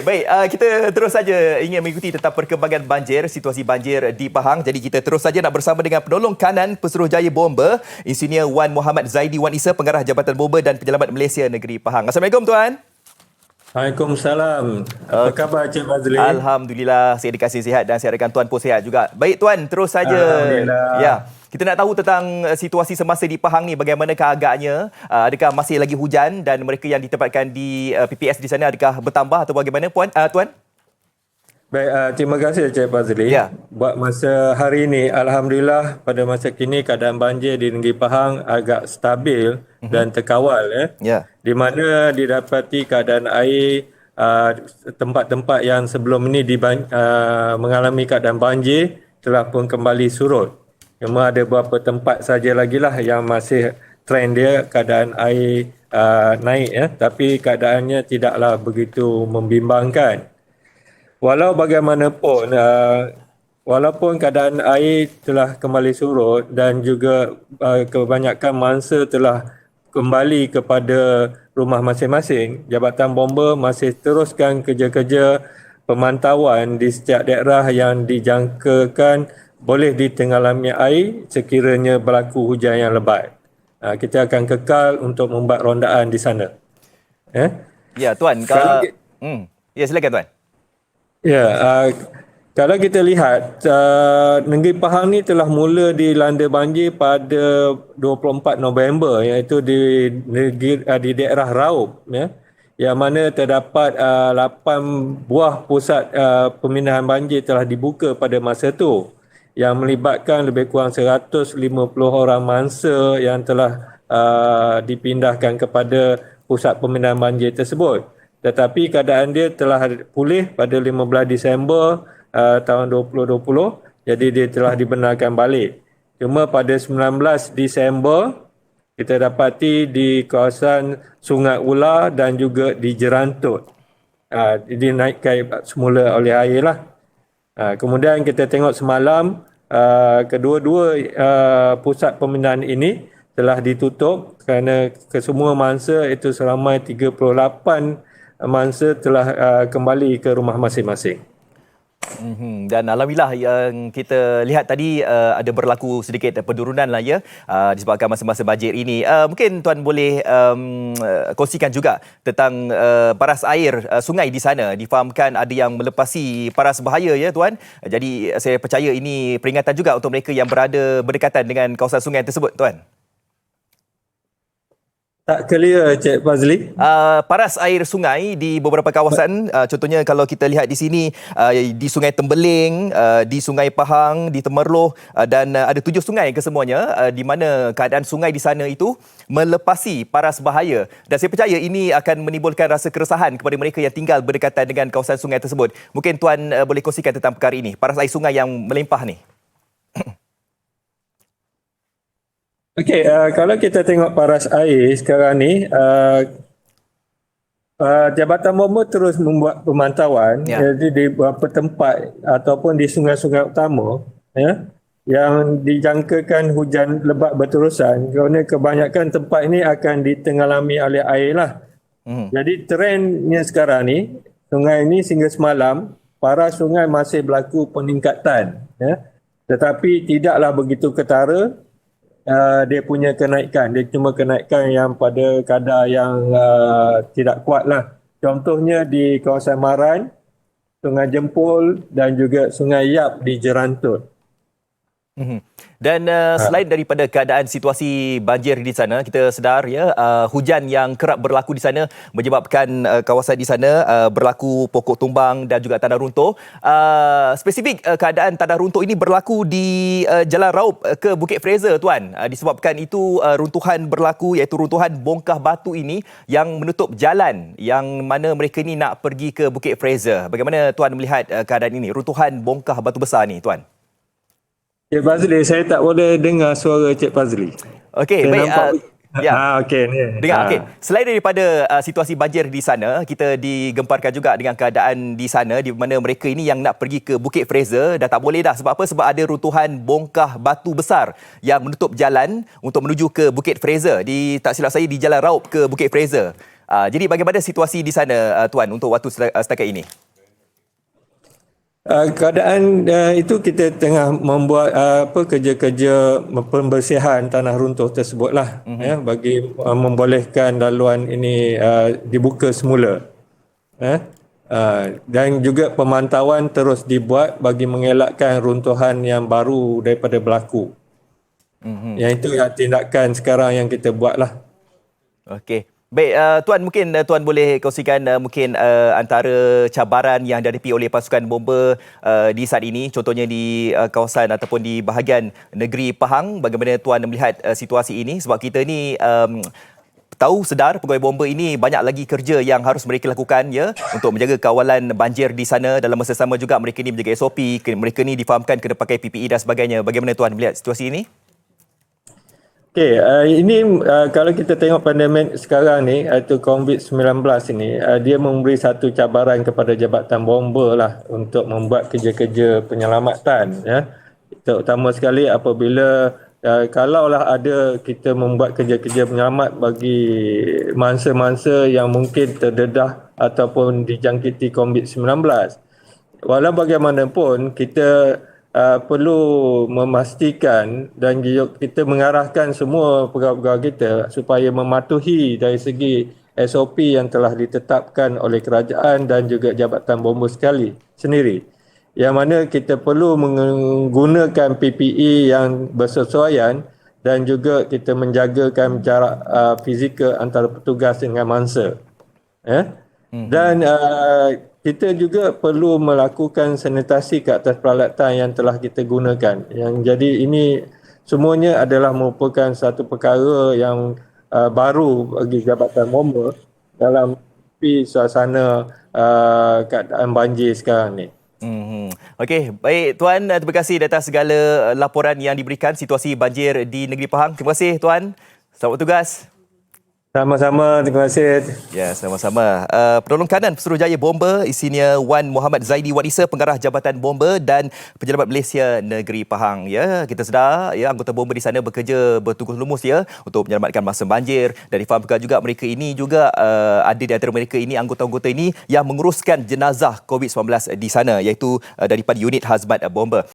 Baik, kita terus saja ingin mengikuti tentang perkembangan banjir, situasi banjir di Pahang. Jadi kita terus saja nak bersama dengan penolong kanan Pesuruhjaya Bomba, Insinyur Wan Muhammad Zaidi Wan Isa, Pengarah Jabatan Bomba dan Penyelamat Malaysia Negeri Pahang. Assalamualaikum Tuan. Waalaikumsalam. Apa khabar Cik Fazli? Alhamdulillah, saya dikasih sihat dan saya harapkan Tuan pun sihat juga. Baik Tuan, terus saja. Alhamdulillah. Ya. Kita nak tahu tentang situasi semasa di Pahang ni, bagaimanakah agaknya? Adakah masih lagi hujan dan mereka yang ditempatkan di PPS di sana adakah bertambah atau bagaimana Tuan? Baik, terima kasih Cik Fazli. Ya. Buat masa hari ini, Alhamdulillah pada masa kini keadaan banjir di negeri Pahang agak stabil dan terkawal. Ya. Di mana didapati keadaan air tempat-tempat yang sebelum ini mengalami keadaan banjir telah pun kembali surut. Cuma ada beberapa tempat saja lagi lah yang masih trend dia keadaan air naik tapi keadaannya tidaklah begitu membimbangkan. Walau bagaimanapun walaupun keadaan air telah kembali surut dan juga kebanyakan mangsa telah kembali kepada rumah masing-masing, Jabatan Bomba masih teruskan kerja-kerja pemantauan di setiap daerah yang dijangkakan boleh ditenggelami air sekiranya berlaku hujan yang lebat. Kita akan kekal untuk membuat rondaan di sana. Ya, Tuan. Ya, silakan Tuan. Ya, kalau kita lihat, negeri Pahang ni telah mula dilanda banjir pada 24 November, iaitu di daerah Raub, yang mana terdapat 8 buah pusat pemindahan banjir telah dibuka pada masa itu, yang melibatkan lebih kurang 150 orang mangsa yang telah dipindahkan kepada pusat pemindahan banjir tersebut. Tetapi keadaan dia telah pulih pada 15 Disember tahun 2020, jadi dia telah dibenarkan balik. Cuma pada 19 Disember, kita dapati di kawasan Sungai Ula dan juga di Jerantut dinaikkan semula oleh air lah. Kemudian kita tengok semalam, kedua-dua pusat pemindahan ini telah ditutup kerana kesemua mangsa itu seramai 38 mangsa telah kembali ke rumah masing-masing. Dan alhamdulillah yang kita lihat tadi ada berlaku sedikit penurunan lah disebabkan masa-masa banjir ini. Mungkin Tuan boleh kongsikan juga tentang paras air sungai di sana. Difahamkan ada yang melepasi paras bahaya ya Tuan. Jadi saya percaya ini peringatan juga untuk mereka yang berada berdekatan dengan kawasan sungai tersebut Tuan. Tak clear Cik Fazli. Paras air sungai di beberapa kawasan, contohnya kalau kita lihat di sini, di Sungai Tembeling, di Sungai Pahang, di Temerloh, dan ada 7 sungai kesemuanya, di mana keadaan sungai di sana itu melepasi paras bahaya. Dan saya percaya ini akan menimbulkan rasa keresahan kepada mereka yang tinggal berdekatan dengan kawasan sungai tersebut. Mungkin Tuan boleh kongsikan tentang perkara ini, paras air sungai yang melimpah ni. Okey, kalau kita tengok paras air sekarang ni, Jabatan Bomba terus membuat pemantauan jadi di beberapa tempat ataupun di sungai-sungai utama yang dijangkakan hujan lebat berterusan, kerana kebanyakan tempat ini akan ditenggelami oleh air lah. Jadi trendnya sekarang ni, sungai ini sehingga semalam, paras sungai masih berlaku peningkatan, tetapi tidaklah begitu ketara. Dia punya kenaikan, dia cuma kenaikan yang pada kadar yang tidak kuat lah. Contohnya di kawasan Maran, Sungai Jempol dan juga Sungai Yap di Jerantut. Dan selain daripada keadaan situasi banjir di sana, kita sedar hujan yang kerap berlaku di sana menyebabkan kawasan di sana berlaku pokok tumbang dan juga tanah runtuh. Spesifik keadaan tanah runtuh ini berlaku di Jalan Raub ke Bukit Fraser Tuan. Disebabkan itu runtuhan berlaku, iaitu runtuhan bongkah batu ini yang menutup jalan yang mana mereka ini nak pergi ke Bukit Fraser. Bagaimana Tuan melihat keadaan ini, runtuhan bongkah batu besar ni Tuan? Cik Fazli, saya tak boleh dengar suara Cik Fazli. Okey, baik. Okey ni. Dengar, okey. Selain daripada situasi banjir di sana, kita digemparkan juga dengan keadaan di sana di mana mereka ini yang nak pergi ke Bukit Fraser dah tak boleh dah. Sebab apa? Sebab ada runtuhan bongkah batu besar yang menutup jalan untuk menuju ke Bukit Fraser. Tak silap saya di Jalan Raub ke Bukit Fraser. Jadi bagaimana situasi di sana Tuan untuk waktu setakat ini? Keadaan itu kita tengah membuat kerja-kerja pembersihan tanah runtuh tersebutlah bagi membolehkan laluan ini dibuka semula. Dan juga pemantauan terus dibuat bagi mengelakkan runtuhan yang baru daripada berlaku. Yang itu tindakan sekarang yang kita buatlah. Okey. Baik, Tuan, mungkin Tuan boleh kongsikan mungkin antara cabaran yang dihadapi oleh pasukan bomba di saat ini, contohnya di kawasan ataupun di bahagian negeri Pahang. Bagaimana Tuan melihat situasi ini? Sebab kita ni tahu sedar pegawai bomba ini banyak lagi kerja yang harus mereka lakukan ya untuk menjaga kawalan banjir di sana. Dalam masa sama juga mereka ni menjaga SOP, mereka ni difahamkan kena pakai PPE dan sebagainya. Bagaimana Tuan melihat situasi ini? Okey, ini kalau kita tengok pandemik sekarang ni, iaitu COVID-19 ini, dia memberi satu cabaran kepada Jabatan Bomba lah untuk membuat kerja-kerja penyelamatan. Ya. Terutama sekali apabila kalaulah ada kita membuat kerja-kerja penyelamat bagi mangsa-mangsa yang mungkin terdedah ataupun dijangkiti COVID-19. Walau bagaimanapun, kita perlu memastikan dan kita mengarahkan semua pegawai-pegawai kita supaya mematuhi dari segi SOP yang telah ditetapkan oleh kerajaan dan juga Jabatan Bomba sendiri. Yang mana kita perlu menggunakan PPE yang bersesuaian dan juga kita menjagakan jarak fizikal antara petugas dengan mangsa. Dan kita juga perlu melakukan sanitasi ke atas peralatan yang telah kita gunakan. Jadi ini semuanya adalah merupakan satu perkara yang baru bagi Jabatan Bomba dalam suasana keadaan banjir sekarang ni. Okey, baik Tuan, terima kasih atas segala laporan yang diberikan situasi banjir di negeri Pahang. Terima kasih Tuan. Selamat bertugas. Sama-sama, terima kasih. Ya, sama-sama. Penolong kanan Pesuruhjaya Bomba, isinya Wan Muhammad Zaidi Wan Issa, Pengarah Jabatan Bomba dan Penyelamat Malaysia Negeri Pahang. Ya, kita sedar ya anggota bomba di sana bekerja bertugas lumus ya untuk menyelamatkan masa banjir, dan difahamkan juga mereka ini juga ada di antara mereka ini anggota-anggota ini yang menguruskan jenazah COVID-19 di sana, iaitu daripada unit hazmat bomba.